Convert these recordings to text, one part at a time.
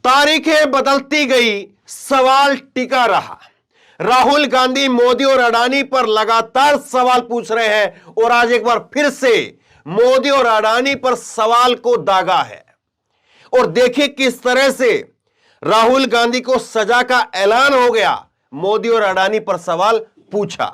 तारीखें बदलती गई, सवाल टिका रहा। राहुल गांधी मोदी और अडानी पर लगातार सवाल पूछ रहे हैं और आज एक बार फिर से मोदी और अडानी पर सवाल को दागा है। और देखिए किस तरह से राहुल गांधी को सजा का ऐलान हो गया। मोदी और अडानी पर सवाल पूछा,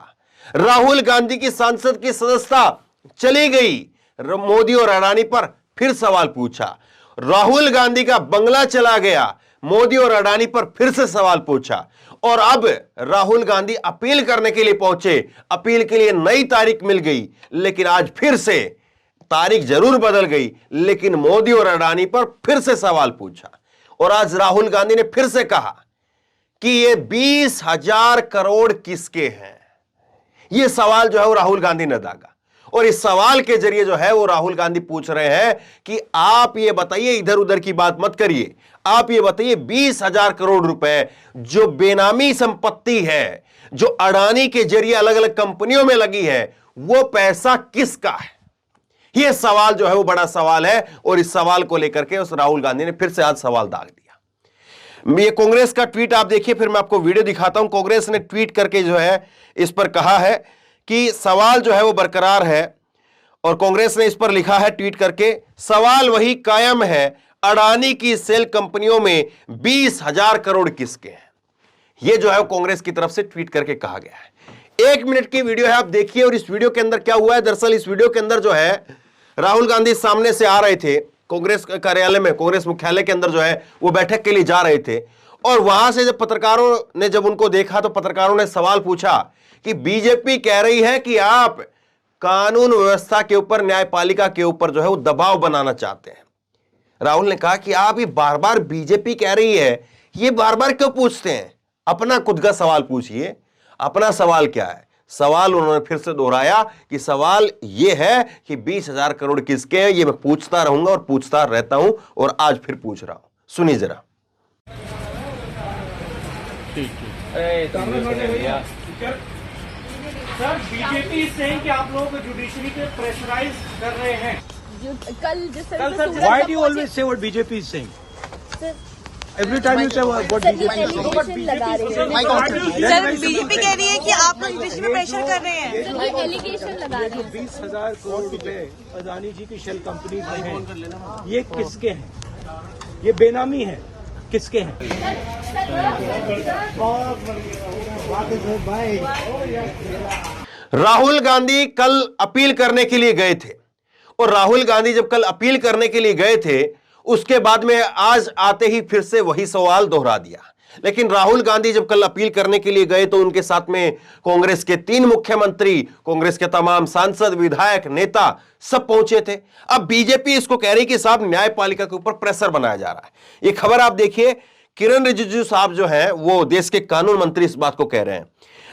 राहुल गांधी की संसद की सदस्यता चली गई, मोदी और अडानी पर फिर सवाल पूछा। राहुल गांधी का बंगला चला गया, मोदी और अडानी पर फिर से सवाल पूछा। और अब राहुल गांधी अपील करने के लिए पहुंचे, अपील के लिए नई तारीख मिल गई, लेकिन आज फिर से तारीख जरूर बदल गई, लेकिन मोदी और अडानी पर फिर से सवाल पूछा। और आज राहुल गांधी ने फिर से कहा कि ये 20,000 करोड़ किसके हैं। ये सवाल जो है वो राहुल गांधी ने दागा और इस सवाल के जरिए जो है वो राहुल गांधी पूछ रहे हैं कि आप ये बताइए, इधर उधर की बात मत करिए, आप ये बताइए 20,000 करोड़ रुपए जो बेनामी संपत्ति है, जो अडानी के जरिए अलग अलग कंपनियों में लगी है, वो पैसा किसका है। यह सवाल जो है वो बड़ा सवाल है और इस सवाल को लेकर के उस राहुल गांधी ने फिर से आज सवाल दाग दिया। ये कांग्रेस का ट्वीट आप देखिए, फिर मैं आपको वीडियो दिखाता हूं। कांग्रेस ने ट्वीट करके जो है इस पर कहा है कि सवाल जो है वो बरकरार है और कांग्रेस ने इस पर लिखा है ट्वीट करके, सवाल वही कायम है, अडानी की सेल कंपनियों में 20,000 करोड़ किसके हैं। यह जो है कांग्रेस की तरफ से ट्वीट करके कहा गया है। 1 मिनट की वीडियो है, आप देखिए। और इस वीडियो के अंदर क्या हुआ है, दरअसल इस वीडियो के अंदर जो है राहुल गांधी सामने से आ रहे थे, कांग्रेस कार्यालय में, कांग्रेस मुख्यालय के अंदर जो है वो बैठक के लिए जा रहे थे। और वहां से जब पत्रकारों ने जब उनको देखा तो पत्रकारों ने सवाल पूछा कि बीजेपी कह रही है कि आप कानून व्यवस्था के ऊपर, न्यायपालिका के ऊपर जो है वो दबाव बनाना चाहते हैं। राहुल ने कहा कि आप ये बार बार बीजेपी कह रही है, ये बार बार क्यों पूछते हैं, अपना खुद का सवाल पूछिए, अपना सवाल क्या है। सवाल उन्होंने फिर से दोहराया कि सवाल यह है कि 20,000 करोड़ किसके हैं। ये मैं पूछता रहूंगा और पूछता रहता हूं और आज फिर पूछ रहा हूं। सुनिए जरा। सर, बीजेपी इज सेइंग कि आप लोग जुडिशरी को प्रेशराइज कर रहे हैं। कल जिस तरह से Why do you always say what BJP is saying? Every time you say what BJP is saying. लगा रहे हैं। सर, बीजेपी कह रही है कि आप लोग जुडिशरी में प्रेशर कर रहे हैं। सर, ये एलिगेशन लगा रहे हैं। 20,000 करोड़ रुपए अदानी जी की शेल कंपनी में हैं, ये किसके हैं? ये बेनामी है, किसके हैं? राहुल गांधी कल अपील करने के लिए गए थे और राहुल गांधी जब कल अपील करने के लिए गए थे, उसके बाद में आज आते ही फिर से वही सवाल दोहरा दिया। लेकिन राहुल गांधी जब कल अपील करने के लिए गए तो उनके साथ में कांग्रेस के 3 मुख्यमंत्री, कांग्रेस के तमाम सांसद, विधायक, नेता सब पहुंचे थे। अब बीजेपी इसको कह रही कि साहब न्यायपालिका के ऊपर प्रेशर बनाया जा रहा है। ये खबर आप देखिए, किरण रिजिजू साहब जो है वो देश के कानून मंत्री इस बात को कह रहे हैं,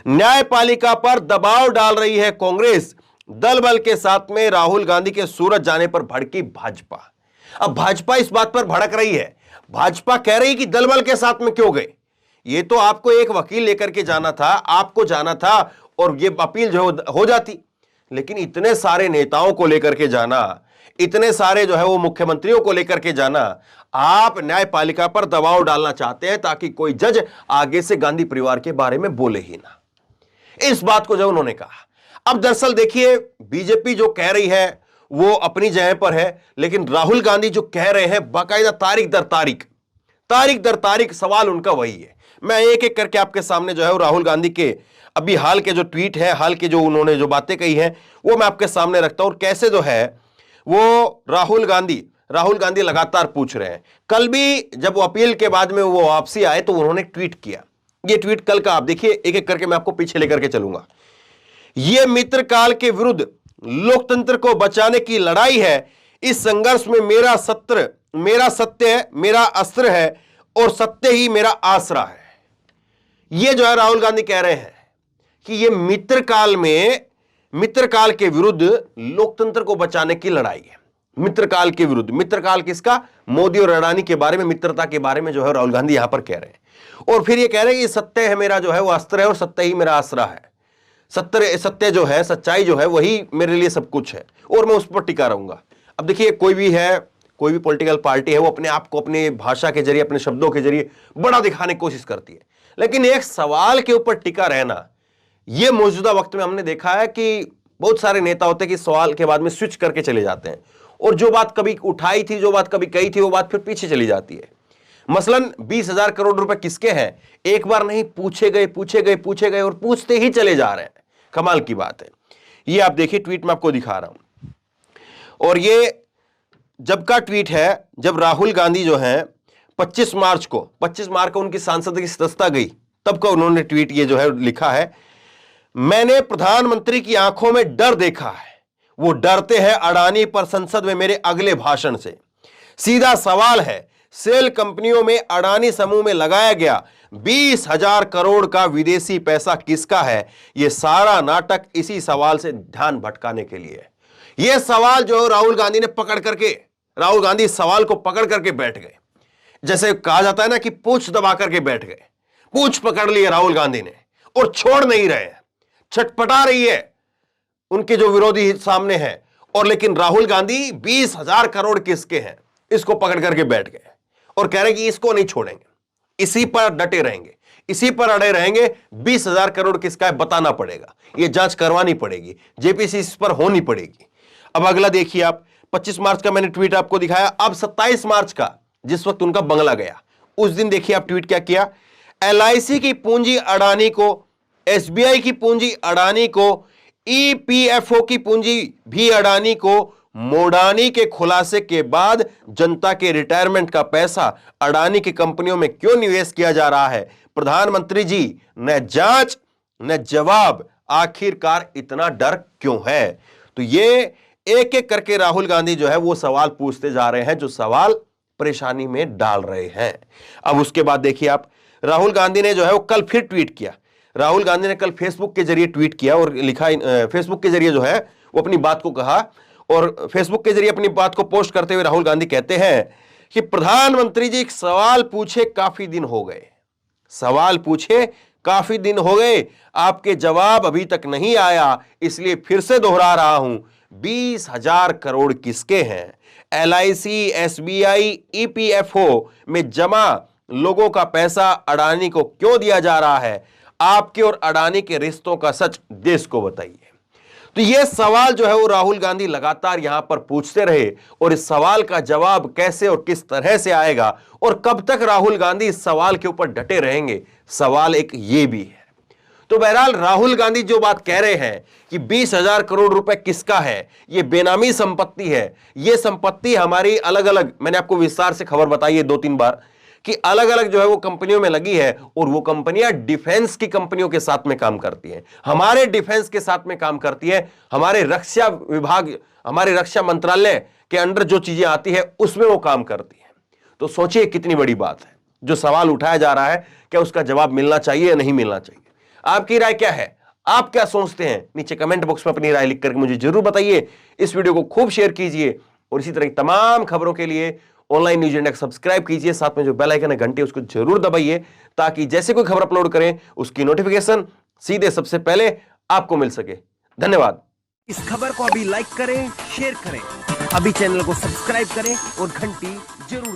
न्यायपालिका पर दबाव डाल रही है कांग्रेस, दल बल के साथ में राहुल गांधी के सूरत जाने पर भड़की भाजपा। अब भाजपा इस बात पर भड़क रही है, भाजपा कह रही कि दल बल के साथ में क्यों गए, ये तो आपको एक वकील लेकर के जाना था, आपको जाना था और ये अपील जो हो जाती। लेकिन इतने सारे नेताओं को लेकर के जाना, इतने सारे जो है वो मुख्यमंत्रियों को लेकर के जाना, आप न्यायपालिका पर दबाव डालना चाहते हैं ताकि कोई जज आगे से गांधी परिवार के बारे में बोले ही ना। इस बात को जो उन्होंने कहा। अब दरअसल देखिए, बीजेपी जो कह रही है वो अपनी जगह पर है, लेकिन राहुल गांधी जो कह रहे हैं बाकायदा तारीख दर तारीख सवाल उनका वही है। मैं एक एक करके आपके सामने जो है राहुल गांधी के अभी हाल के जो ट्वीट है, हाल के जो उन्होंने जो बातें कही हैं वो मैं आपके सामने रखता हूं और कैसे जो है वो राहुल गांधी लगातार पूछ रहे हैं। कल भी जब वो अपील के बाद में वो वापसी आए तो उन्होंने ट्वीट किया। ये ट्वीट कल का आप देखिए, एक एक करके मैं आपको पीछे लेकर के चलूंगा। ये मित्रकाल के विरुद्ध लोकतंत्र को बचाने की लड़ाई है। इस संघर्ष में मेरा सत्य मेरा अस्त्र है और सत्य ही मेरा आसरा है। यह जो है राहुल गांधी कह रहे हैं कि ये मित्रकाल के विरुद्ध लोकतंत्र को बचाने की लड़ाई है। मित्रकाल के विरुद्ध, मित्रकाल किसका? मोदी और अडानी के बारे में, मित्रता के बारे में जो है राहुल गांधी यहां पर कह रहे हैं। और फिर ये कह रहे हैं कि सत्य है मेरा जो है वो अस्त्र है और सत्य ही मेरा आसरा है। सत्य जो है, सच्चाई जो है वही मेरे लिए सब कुछ है और मैं उस पर टिका रहूंगा। अब देखिए, कोई भी है, कोई भी पॉलिटिकल पार्टी है वो अपने आप को अपने भाषा के जरिए, अपने शब्दों के जरिए बड़ा दिखाने की कोशिश करती है, लेकिन एक सवाल के ऊपर टिका रहना, यह मौजूदा वक्त में हमने देखा है कि बहुत सारे नेता होते हैं कि सवाल के बाद में स्विच करके चले जाते हैं और जो बात कभी उठाई थी, जो बात कभी कही थी, वो बात फिर पीछे चली जाती है। मसलन 20,000 करोड़ रुपए किसके हैं, एक बार नहीं, पूछे गए और पूछते ही चले जा रहे हैं। कमाल की बात है। ये आप देखिए, ट्वीट में आपको दिखा रहा हूं, और ये जब का ट्वीट है, जब राहुल गांधी जो है 25 मार्च को उनकी सांसद की सदस्यता गई, तब का उन्होंने ट्वीट ये जो है लिखा है, मैंने प्रधानमंत्री की आंखों में डर देखा है, वो डरते हैं अडानी पर संसद में मेरे अगले भाषण से। सीधा सवाल है, सेल कंपनियों में अडानी समूह में लगाया गया 20,000 करोड़ का विदेशी पैसा किसका है? यह सारा नाटक इसी सवाल से ध्यान भटकाने के लिए है। यह सवाल जो राहुल गांधी ने पकड़ करके, राहुल गांधी सवाल को पकड़ करके बैठ गए, जैसे कहा जाता है ना कि पूंछ दबा करके बैठ गए। पूंछ पकड़ ली है राहुल गांधी ने और छोड़ नहीं रहे हैं, छटपटा रही है उनके जो विरोधी सामने है, और लेकिन राहुल गांधी 20,000 करोड़ किसके हैं इसको पकड़ करके बैठ गए और कह रहे हैं कि इसको नहीं छोड़ेंगे, इसी पर डटे रहेंगे, इसी पर अड़े रहेंगे। 20,000 करोड़ किसका है बताना पड़ेगा, यह जांच करवानी पड़ेगी, जेपीसी इस पर होनी पड़ेगी। अब अगला देखिए आप, 25 मार्च का मैंने ट्वीट आपको दिखाया। अब 27 मार्च का, जिस वक्त उनका बंगला गया, उस दिन देखिए आप ट्वीट क्या किया, LIC की पूंजी अडानी को, SBI की पूंजी अडानी को, EPFO की पूंजी भी अडानी को, मोडानी के खुलासे के बाद जनता के रिटायरमेंट का पैसा अडानी की कंपनियों में क्यों निवेश किया जा रहा है? प्रधानमंत्री जी, न जांच न जवाब, आखिरकार इतना डर क्यों है? तो ये एक एक करके राहुल गांधी जो है वो सवाल पूछते जा रहे हैं, जो सवाल परेशानी में डाल रहे हैं। अब उसके बाद देखिए आप, राहुल गांधी ने जो है वो कल फिर ट्वीट किया। राहुल गांधी ने कल फेसबुक के जरिए ट्वीट किया और लिखा, फेसबुक के जरिए जो है वो अपनी बात को कहा, और फेसबुक के जरिए अपनी बात को पोस्ट करते हुए राहुल गांधी कहते हैं कि प्रधानमंत्री जी, एक सवाल पूछे काफी दिन हो गए, सवाल पूछे काफी दिन हो गए, आपके जवाब अभी तक नहीं आया, इसलिए फिर से दोहरा रहा हूं, 20,000 करोड़ किसके हैं? LIC, SBI, EPFO में जमा लोगों का पैसा अडानी को क्यों दिया जा रहा है? आपके और अडानी के रिश्तों का सच देश को बताइए। तो यह सवाल जो है वो राहुल गांधी लगातार यहां पर पूछते रहे, और इस सवाल का जवाब कैसे और किस तरह से आएगा और कब तक राहुल गांधी इस सवाल के ऊपर डटे रहेंगे, सवाल एक ये भी है। तो बहरहाल राहुल गांधी जो बात कह रहे हैं कि 20,000 करोड़ रुपए किसका है, यह बेनामी संपत्ति है, यह संपत्ति हमारी अलग अलग, मैंने आपको विस्तार से खबर बताई है 2-3 बार कि अलग अलग जो है वो कंपनियों में लगी है, और वो कंपनियां डिफेंस की कंपनियों के साथ में काम करती हैं, हमारे डिफेंस के साथ में काम करती है, हमारे रक्षा विभाग, हमारे रक्षा मंत्रालय के अंडर जो चीजें आती है उसमें वो काम करती है। तो सोचिए कितनी बड़ी बात है। जो सवाल उठाया जा रहा है, क्या उसका जवाब मिलना चाहिए या नहीं मिलना चाहिए? आपकी राय क्या है? आप क्या सोचते हैं? नीचे कमेंट बॉक्स में अपनी राय लिख करके मुझे जरूर बताइए। इस वीडियो को खूब शेयर कीजिए, और इसी तरह की तमाम खबरों के लिए ऑनलाइन न्यूज इंडिया सब्सक्राइब कीजिए, साथ में जो बेल आइकन है घंटे उसको जरूर दबाइए, ताकि जैसे कोई खबर अपलोड करें उसकी नोटिफिकेशन सीधे सबसे पहले आपको मिल सके। धन्यवाद। इस खबर को अभी लाइक करें, शेयर करें, अभी चैनल को सब्सक्राइब करें और घंटी जरूर